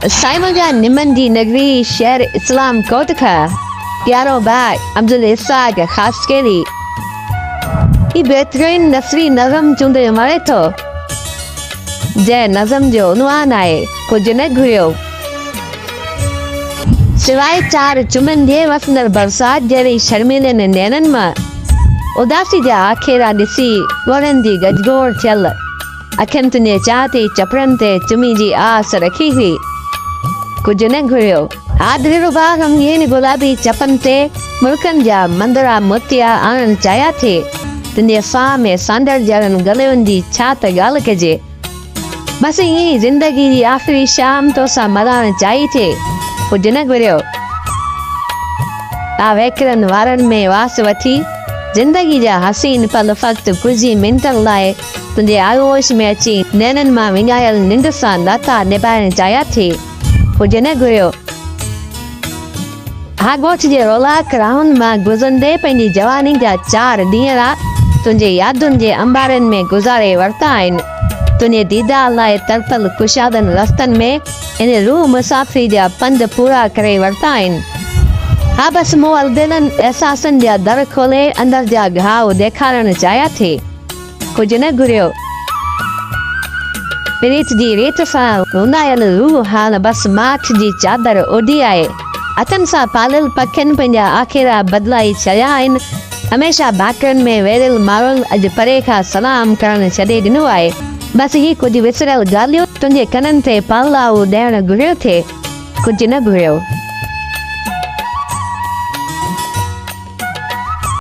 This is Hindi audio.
साइमगा निमंदी नगरी शहर इस्लाम कोटका प्यारो भाई अब्दुल इसाक खास केली ये बेहतरीन नसरी नज़म चूंडे मारे तो जय नज़म जो उनवान आए कुछ न घुरियो सिवाय चार चुमन दिए वसंदर बरसात जरी शर्मीले ने नैनन में उदासी जा आखेरा दिसी वरंदी गजगोर चल अखन तुने चाहते चपरनते चुमी जी आस रखी हुई कुछ न घुरियो आदरेरो बाग हम ये नि गुलाबी चपनते मुल्कन जा मंदरा मोतिया आनंद चाया थे तुने फा में सांदर जरन गलेवंदी छात गाल के जे बस ये जिंदगी की आखिरी शाम तो सा मलान चाहिए थे कुछ न घुरियो आ वेकरन वारन में वास वथी जिंदगी जा हसीन पल फक्त कुछ मिनटन लाए तुझे आगोश में अची नैनन मां विंगायल निंड सां नाता निभाइण चाहिया थे कुछ न घुरियो आगोश जे रोलाक राहुन मां गुज़रंदे पंहिंजी जवानी जा 4 ॾींहं रात तुझे यादुनि जे अंबारन में गुज़ारे वरता आहिनि तुझे दीदार लाइ तरतल कुशादन रस्तन में इन रूह मुसाफ़िरी जा पंध पूरा करे वरता आहिनि हा बस मोअल दिलनि एहसासनि जा दर खोले अंदर जा घाव ॾेखारण चाहिया थे कुछ न घुरियो प्रीत जी रेत सां रुनायल रूह हाल बस माठ जी चादर ओढ़ी आहे अतन सां पालियल पखियुनि पंहिंजा आखेरा बदलाई छॾिया आहिनि हमेशा बाकरनि में वेरियल माण्हुनि अॼु परे खां सलाम करण छॾे ॾिनो आहे बस ही कुछ विसरियल ॻाल्हियूं तुंहिंजे कननि ते पालाऊ ॾियण घुरियो थे कुछ न घुरियो।